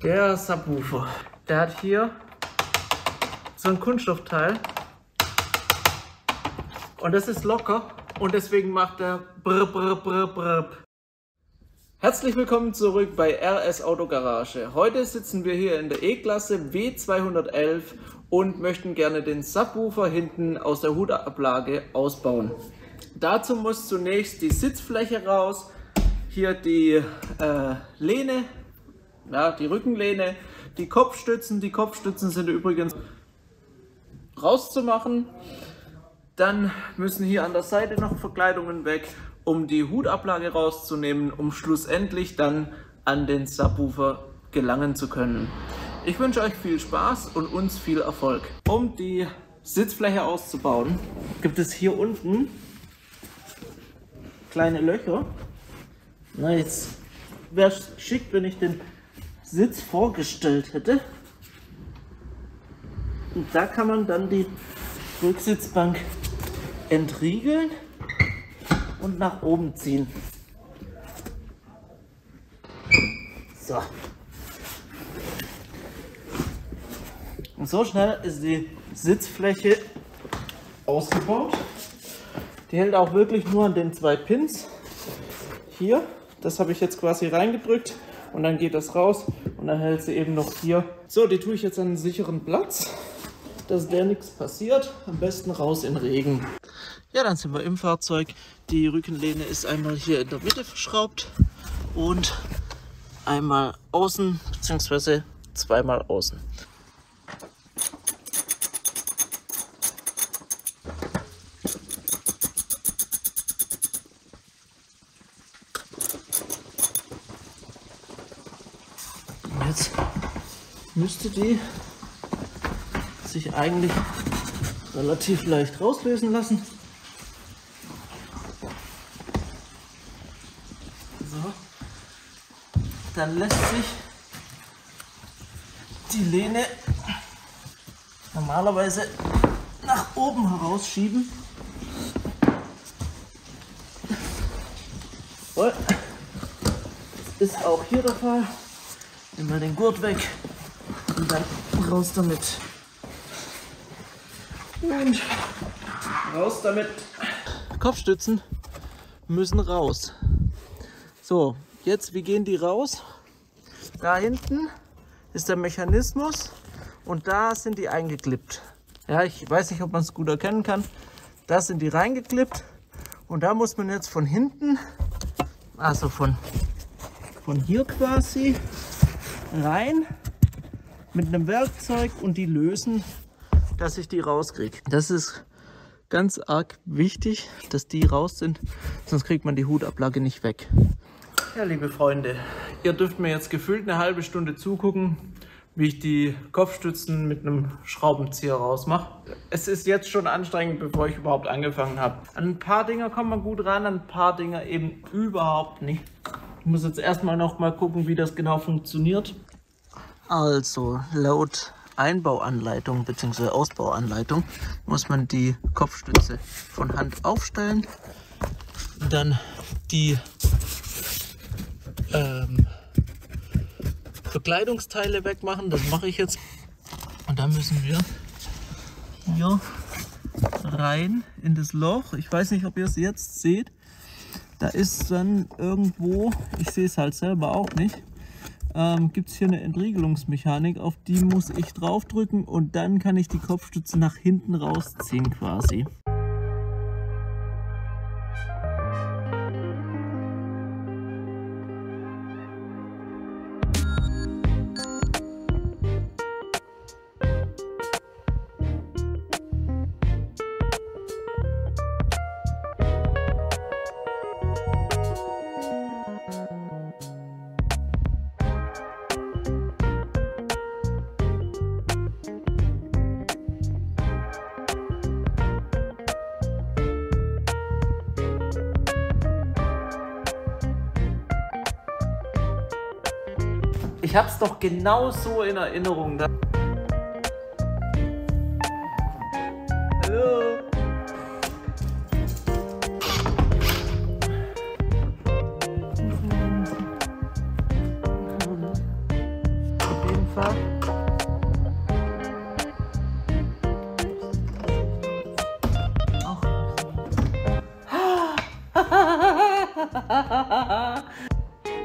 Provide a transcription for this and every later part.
Der Subwoofer, der hat hier so ein Kunststoffteil und das ist locker und deswegen macht er brr brr brr brr. Herzlich willkommen zurück bei RS Auto Garage. Heute sitzen wir hier in der E-Klasse W211 und möchten gerne den Subwoofer hinten aus der Hutablage ausbauen. Dazu muss zunächst die Sitzfläche raus, hier die Lehne, ja, die Rückenlehne, die Kopfstützen. Die Kopfstützen sind übrigens rauszumachen. Dann müssen hier an der Seite noch Verkleidungen weg, um die Hutablage rauszunehmen, um schlussendlich dann an den Subwoofer gelangen zu können. Ich wünsche euch viel Spaß und uns viel Erfolg. Um die Sitzfläche auszubauen, gibt es hier unten kleine Löcher. Na, jetzt wäre es geschickt, wenn ich den Sitz vorgestellt hätte. Und da kann man dann die Rücksitzbank entriegeln und nach oben ziehen. So. Und so schnell ist die Sitzfläche ausgebaut. Die hält auch wirklich nur an den zwei Pins. Hier, das habe ich jetzt quasi reingedrückt und dann geht das raus und dann hält sie eben noch hier. So, die tue ich jetzt an einen sicheren Platz, dass der nichts passiert. Am besten raus in Regen. Ja, dann sind wir im Fahrzeug. Die Rückenlehne ist einmal hier in der Mitte verschraubt und einmal außen bzw. zweimal außen. Jetzt müsste die sich eigentlich relativ leicht rauslösen lassen. So. Dann lässt sich die Lehne normalerweise nach oben herausschieben. Das ist auch hier der Fall. Nehmen wir den Gurt weg und dann raus damit. Und raus damit. Kopfstützen müssen raus. So, jetzt, wie gehen die raus? Da hinten ist der Mechanismus und da sind die eingeklippt. Ja, ich weiß nicht, ob man es gut erkennen kann. Da sind die reingeklippt und da muss man jetzt von hinten, also von hier quasi, rein mit einem Werkzeug und die lösen, dass ich die rauskriege. Das ist ganz arg wichtig, dass die raus sind, sonst kriegt man die Hutablage nicht weg. Ja, liebe Freunde, ihr dürft mir jetzt gefühlt eine halbe Stunde zugucken, wie ich die Kopfstützen mit einem Schraubenzieher rausmache. Es ist jetzt schon anstrengend, bevor ich überhaupt angefangen habe. An ein paar Dinger kommt man gut ran, an ein paar Dinger eben überhaupt nicht. Ich muss jetzt erstmal noch mal gucken, wie das genau funktioniert. Also laut Einbauanleitung bzw. Ausbauanleitung muss man die Kopfstütze von Hand aufstellen, dann die Bekleidungsteile wegmachen. Das mache ich jetzt. Und dann müssen wir hier rein in das Loch. Ich weiß nicht, ob ihr es jetzt seht. Da ist dann irgendwo, ich sehe es halt selber auch nicht, gibt es hier eine Entriegelungsmechanik, auf die muss ich drauf drücken und dann kann ich die Kopfstütze nach hinten rausziehen quasi. Ich hab's doch genau so in Erinnerung. Hallo. Sofa.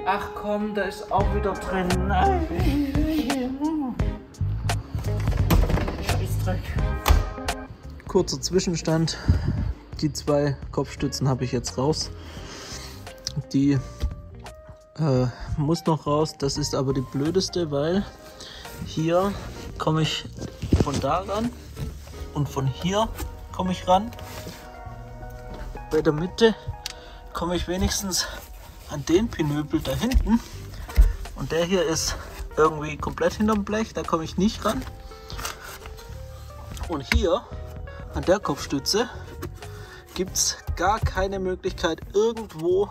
Ach komm, da ist auch wieder drin. Nein. Scheißdreck. Kurzer Zwischenstand. Die 2 Kopfstützen habe ich jetzt raus. Die muss noch raus. Das ist aber die blödeste, weil hier komme ich von da ran und von hier komme ich ran. Bei der Mitte komme ich wenigstens an den Pinöbel da hinten. Und der hier ist irgendwie komplett hinterm Blech, da komme ich nicht ran. Und hier an der Kopfstütze gibt es gar keine Möglichkeit, irgendwo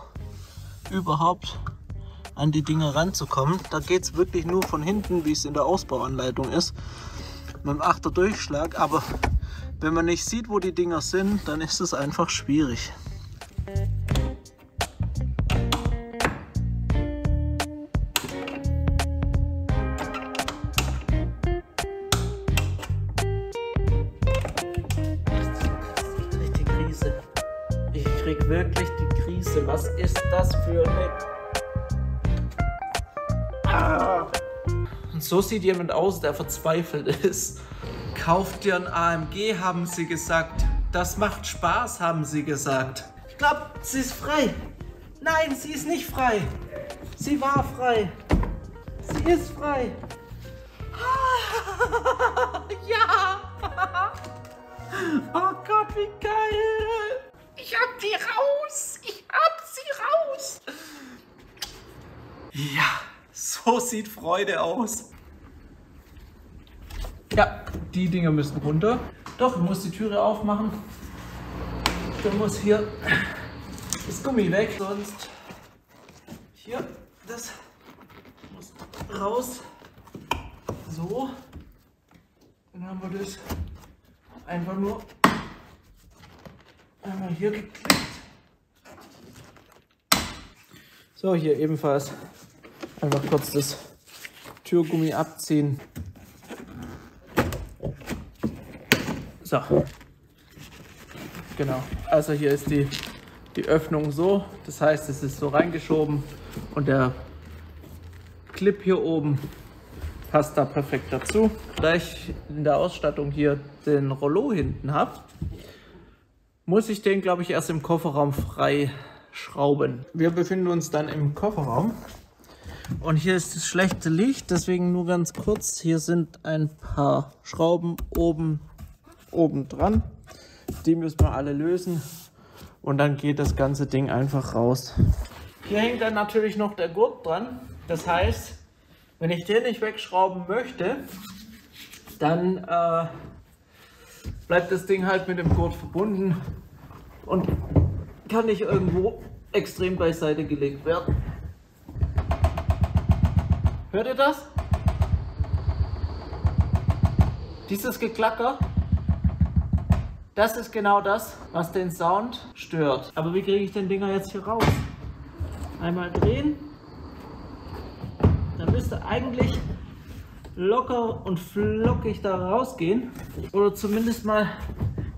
überhaupt an die Dinger ranzukommen. Da geht es wirklich nur von hinten, wie es in der Ausbauanleitung ist, mit dem 8er Durchschlag. Aber wenn man nicht sieht, wo die Dinger sind, dann ist es einfach schwierig. Ich krieg wirklich die Krise. Was ist das für eine... Und so sieht jemand aus, der verzweifelt ist. Kauft dir ein AMG, haben sie gesagt. Das macht Spaß, haben sie gesagt. Ich glaube, sie ist frei. Nein, sie ist nicht frei. Sie war frei. Sie ist frei. Ja. Oh Gott, wie geil. Ich hab die raus. Ich hab sie raus. Ja, so sieht Freude aus. Ja, die Dinger müssen runter. Doch, ich muss die Türe aufmachen. Dann muss hier das Gummi weg. Sonst hier, das muss raus. So. Dann haben wir das einfach nur einmal hier geklickt. So, hier ebenfalls einfach kurz das Türgummi abziehen. So, genau. Also hier ist die Öffnung so. Das heißt, es ist so reingeschoben und der Clip hier oben passt da perfekt dazu. Da ich in der Ausstattung hier den Rollo hinten habe, muss ich den, glaube ich, erst im Kofferraum frei schrauben. Wir befinden uns dann im Kofferraum und hier ist das schlechte Licht, deswegen nur ganz kurz. Hier sind ein paar Schrauben oben dran. Die müssen wir alle lösen und dann geht das ganze Ding einfach raus. Hier hängt dann natürlich noch der Gurt dran. Das heißt, wenn ich den nicht wegschrauben möchte, dann bleibt das Ding halt mit dem Gurt verbunden und kann nicht irgendwo extrem beiseite gelegt werden. Hört ihr das? Dieses Geklacker, das ist genau das, was den Sound stört. Aber wie kriege ich den Dinger jetzt hier raus? Einmal drehen. Dann müsste eigentlich locker und flockig da rausgehen. Oder zumindest mal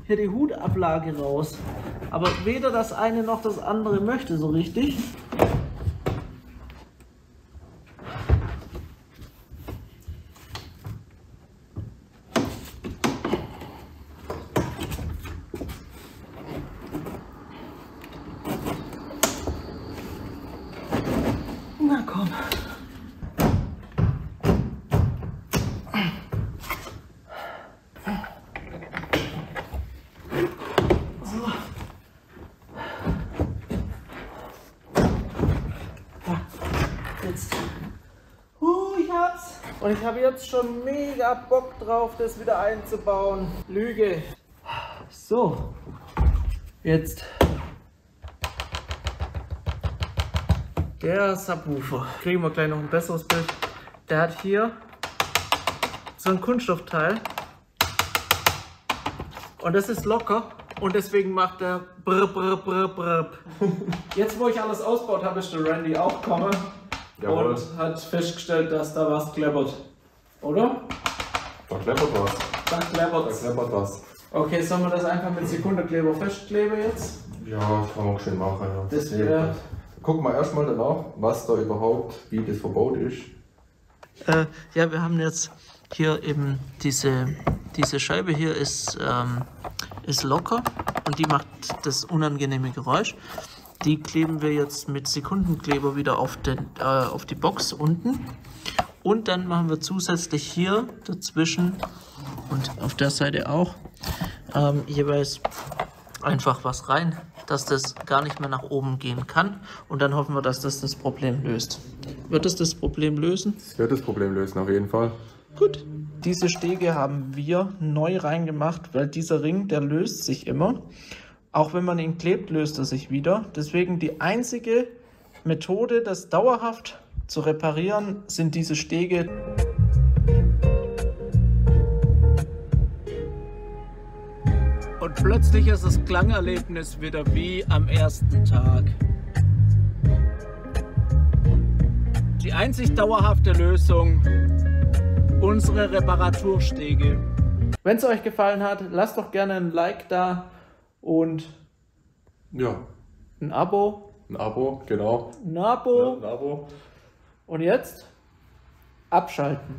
hier die Hutablage raus. Aber weder das eine noch das andere möchte so richtig. Na komm. So. Jetzt. Ich hab's. Und ich habe jetzt schon mega Bock drauf, das wieder einzubauen. Lüge. So. Jetzt. Der Subwoofer. Kriegen wir gleich noch ein besseres Bild. Der hat hier so ein Kunststoffteil. Und das ist locker. Und deswegen macht er brr, brr, brr, brr. Jetzt, wo ich alles ausgebaut habe, ist der Randy auch gekommen. Jawohl. Und hat festgestellt, dass da was klappert. Oder? Da kleppert was. Da kleppert was. Okay, sollen wir das einfach mit Sekundenkleber festkleben jetzt? Ja, das kann man schön machen. Ja. Das wäre... Gucken wir erstmal danach, was da überhaupt, wie das verbaut ist. Ja, wir haben jetzt hier eben diese Scheibe hier ist locker und die macht das unangenehme Geräusch. Die kleben wir jetzt mit Sekundenkleber wieder auf die Box unten. Und dann machen wir zusätzlich hier dazwischen und auf der Seite auch jeweils einfach was rein, dass das gar nicht mehr nach oben gehen kann. Und dann hoffen wir, dass das Problem löst. Wird das Problem lösen? Das wird das Problem lösen, auf jeden Fall. Gut. Diese Stege haben wir neu reingemacht, weil dieser Ring, der löst sich immer. Auch wenn man ihn klebt, löst er sich wieder. Deswegen die einzige Methode, das dauerhaft zu reparieren, sind diese Stege. Und plötzlich ist das Klangerlebnis wieder wie am ersten Tag. Die einzig dauerhafte Lösung, unsere Reparaturstege. Wenn es euch gefallen hat, lasst doch gerne ein Like da und ja, ein Abo. Ein Abo, genau. Ein Abo. Ja, ein Abo. Und jetzt abschalten.